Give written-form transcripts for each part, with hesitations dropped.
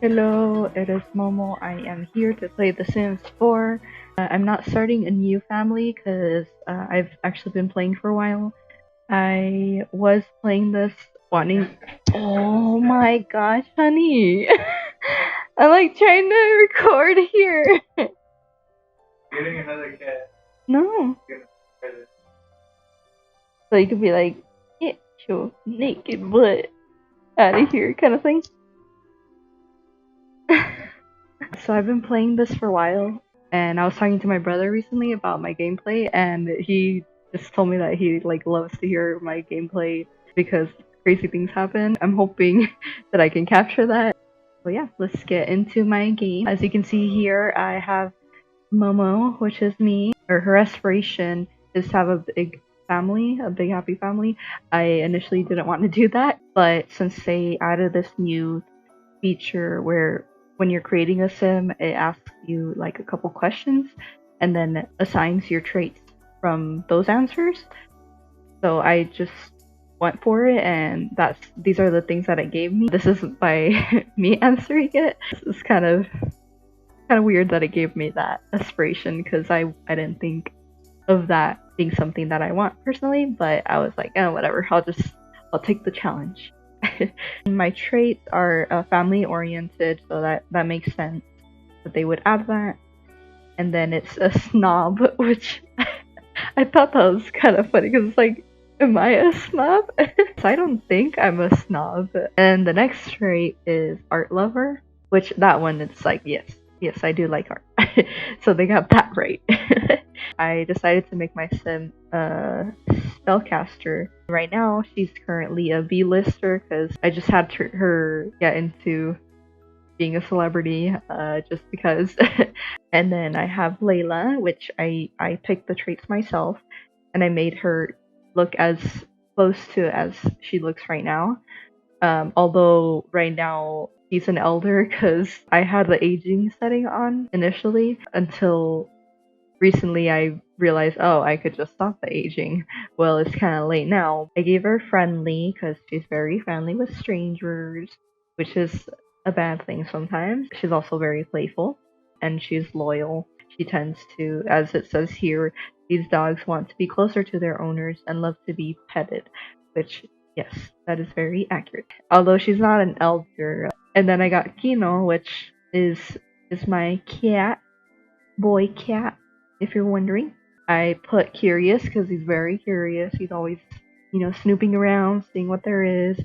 Hello, it is Momo. I am here to play The Sims 4. I'm not starting a new family because I've actually been playing for a while. I was playing this wanting. Oh my gosh, honey! I'm like trying to record here. Getting another cat. No. So you could be like, get your naked butt out of here, kind of thing. So I've been playing this for a while, and I was talking to my brother recently about my gameplay, and he just told me that he like loves to hear my gameplay because crazy things happen. I'm hoping that I can capture that. So yeah, let's get into my game. As you can see here, I have Momo, which is me. Her aspiration is to have a big family, a big happy family. I initially didn't want to do that, but since they added this new feature where when you're creating a sim, it asks you like a couple questions and then assigns your traits from those answers. So I just went for it, and these are the things that it gave me. This is by me answering it. It's kind of weird that it gave me that aspiration because I didn't think of that being something that I want personally, but I was like, oh, whatever, I'll take the challenge. My traits are family oriented, so that makes sense that they would add that. And then it's a snob, which I thought that was kind of funny because it's like, am I a snob? So I don't think I'm a snob. And the next trait is art lover, which that one it's like, yes, I do like art. So they got that right. I decided to make my sim a spellcaster. Right now, she's currently a B-lister because I just had her get into being a celebrity just because. And then I have Layla, which I picked the traits myself, and I made her look as close to as she looks right now. Although right now she's an elder because I had the aging setting on initially until recently I realized, oh, I could just stop the aging. Well, it's kind of late now. I gave her friendly because she's very friendly with strangers, which is a bad thing sometimes. She's also very playful and she's loyal. She tends to, as it says here, these dogs want to be closer to their owners and love to be petted, which, yes, that is very accurate. Although she's not an elder. And then I got Kino, which is my cat, boy cat, if you're wondering. I put curious because he's very curious. He's always, snooping around, seeing what there is,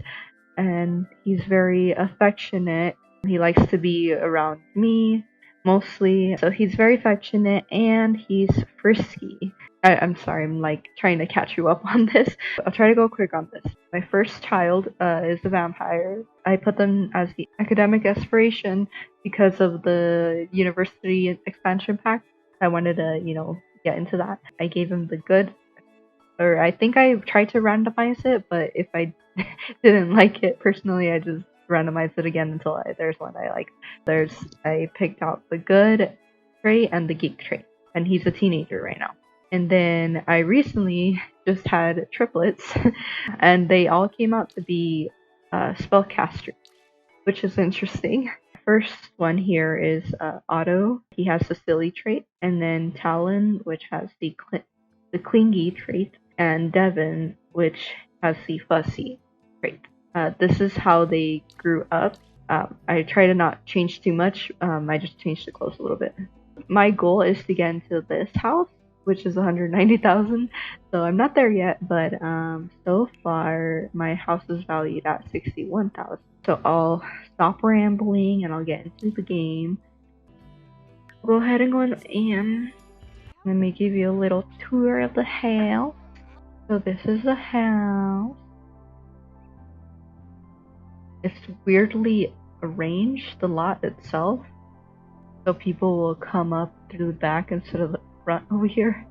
and he's very affectionate. He likes to be around me mostly, so he's very affectionate and he's frisky. I'm sorry, I'm like trying to catch you up on this. I'll try to go quick on this. My first child is a vampire. I put them as the academic aspiration because of the university expansion pack. I wanted to, get into that. I gave him the good, or I think I tried to randomize it, but if I didn't like it personally, I just randomized it again until there's one I like. I picked out the good trait and the geek trait, and he's a teenager right now. And then I recently just had triplets, and they all came out to be spellcasters, which is interesting. First one here is Otto. He has the silly trait, and then Talon, which has the clingy trait, and Devin, which has the fussy trait. This is how they grew up. I try to not change too much. I just changed the clothes a little bit. My goal is to get into this house, which is 190,000. So I'm not there yet, but so far my house is valued at 61,000. So I'll stop rambling and I'll get into the game. Go ahead and go in. Let me give you a little tour of the house. So this is the house. It's weirdly arranged, the lot itself. So people will come up through the back instead of the front over here.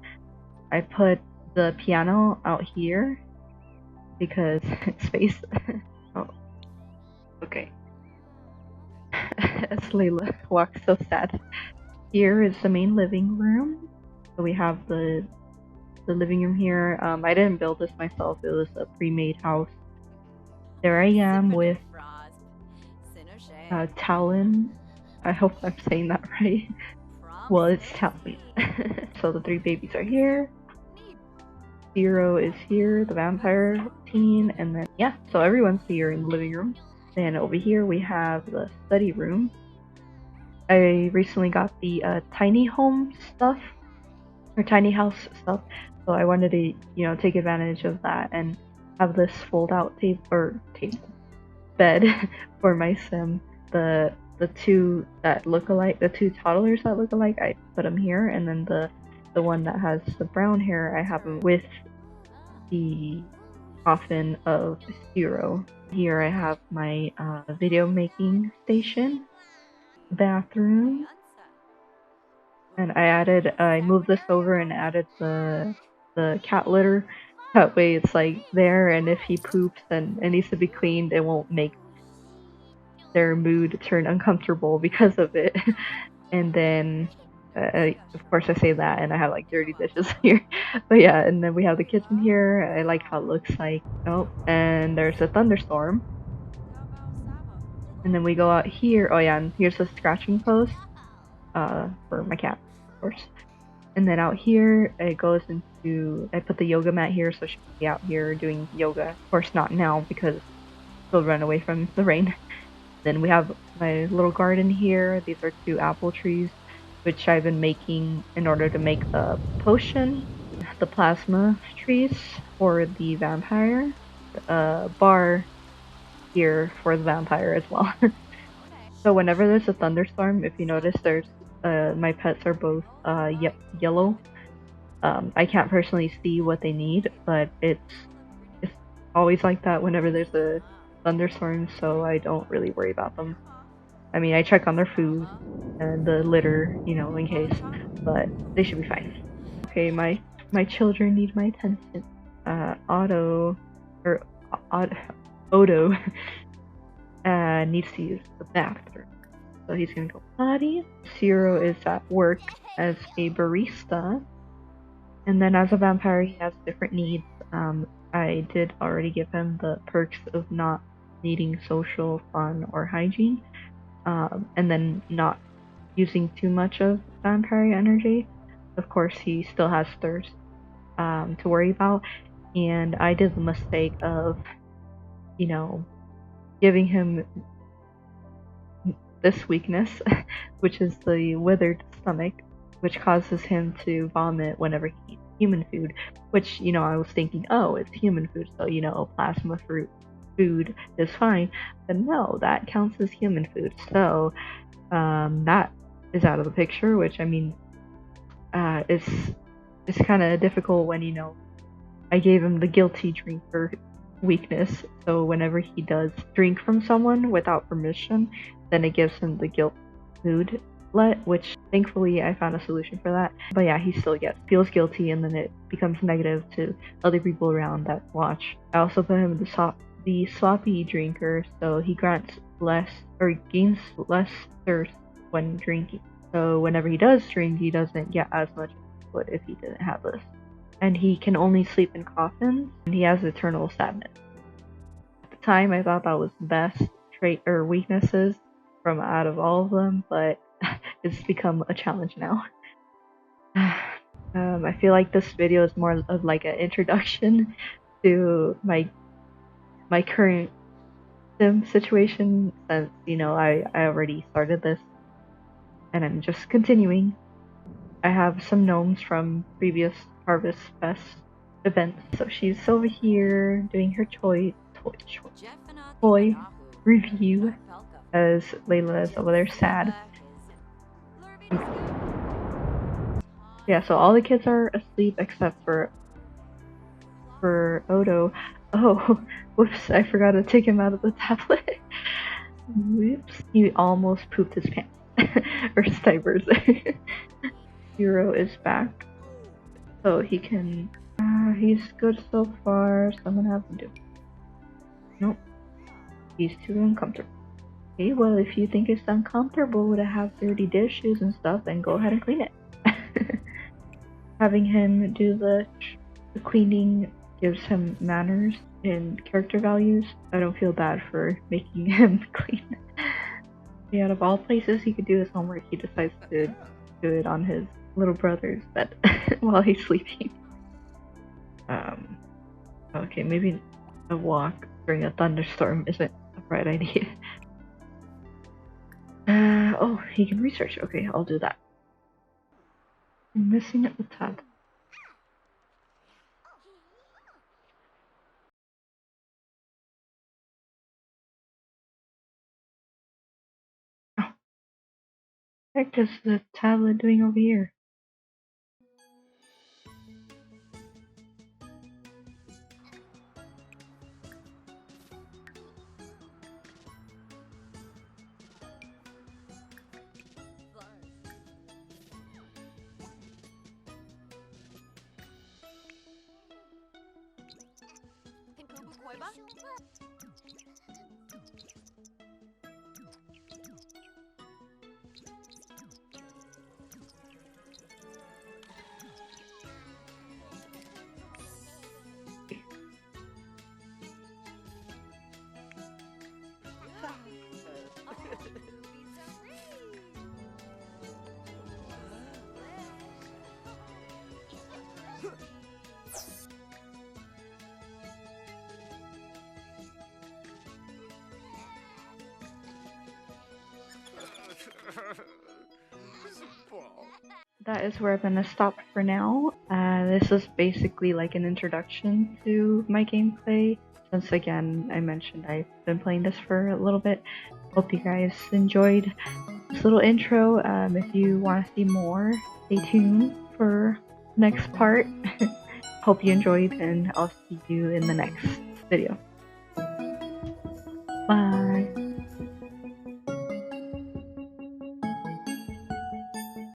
I put the piano out here because space. Oh, okay. As Layla walks so sad. Here is the main living room. So we have the living room here. I didn't build this myself. It was a pre-made house. There I am with Talon. I hope I'm saying that right. Well, it's Talon. So the three babies are here. Zero is here, the vampire teen, and then yeah, so everyone's here in the living room. Then over here we have the study room. I recently got the tiny home stuff or tiny house stuff, so I wanted to take advantage of that and have this fold out table bed for my sim. The two that look alike, the two toddlers that look alike, I put them here, and then the one that has the brown hair, I have him with the coffin of Zero. Here I have my video making station, bathroom, and I moved this over and added the cat litter. That way it's like there, and if he poops and it needs to be cleaned, it won't make their mood turn uncomfortable because of it. And then of course I say that and I have like dirty dishes here. But yeah, and then we have the kitchen here. I like how it looks like. Oh, and there's a thunderstorm. And then we go out here. Oh yeah, and here's a scratching post for my cat, of course. And then out here it goes into, I put the yoga mat here so she can be out here doing yoga. Of course not now because she'll run away from the rain. Then we have my little garden here. These are two apple trees, which I've been making in order to make the potion. The plasma trees for the vampire. Bar here for the vampire as well. So whenever there's a thunderstorm, if you notice, there's my pets are both yellow. I can't personally see what they need, but it's always like that whenever there's a thunderstorm, so I don't really worry about them. I mean, I check on their food and the litter, in case, but they should be fine. Okay, my children need my attention. Otto, or Odo, needs to use the bathroom, so he's gonna go potty. Zero is at work as a barista, and then as a vampire, he has different needs. I did already give him the perks of not needing social, fun, or hygiene, and then not using too much of vampire energy. Of course, he still has thirst to worry about, and I did the mistake of, giving him this weakness, which is the withered stomach, which causes him to vomit whenever he eats human food, which, I was thinking, oh, it's human food, so, plasma fruit food is fine, but no, that counts as human food, so that is out of the picture, which, I mean, it's kind of difficult when, I gave him the guilty drinker weakness, so whenever he does drink from someone without permission, then it gives him the guilt food which thankfully I found a solution for that. But yeah, he still feels guilty, and then it becomes negative to other people around that watch. I also put him the sloppy drinker, so he gains less thirst when drinking. So whenever he does drink, he doesn't get as much as he would if he didn't have this. And he can only sleep in coffins, and he has eternal sadness. At the time, I thought that was the best trait or weaknesses from out of all of them, but it's become a challenge now. I feel like this video is more of like an introduction to my current sim situation, since I already started this and I'm just continuing. I have some gnomes from previous Harvest Fest events, so she's over here doing her toy review as Layla is over there sad. Yeah, so all the kids are asleep except for Odo. Oh, whoops, I forgot to take him out of the tablet. Whoops, he almost pooped his pants. or his diapers. Zero is back. So he can... he's good so far, so I'm gonna have him do. Nope. He's too uncomfortable. Okay, well, if you think it's uncomfortable to have dirty dishes and stuff, then go ahead and clean it. Having him do the cleaning gives him manners and character values. I don't feel bad for making him clean. Out of all places he could do his homework, he decides to do it on his little brother's bed while he's sleeping. Okay, maybe a walk during a thunderstorm isn't a bright idea. Oh, he can research. Okay, I'll do that. I'm missing the tab. Oh, what the heck is the tablet doing over here? That is where I'm gonna stop for now. This is basically like an introduction to my gameplay. Since again, I mentioned I've been playing this for a little bit. Hope you guys enjoyed this little intro. If you want to see more, stay tuned for next part. Hope you enjoyed, and I'll see you in the next video. Bye.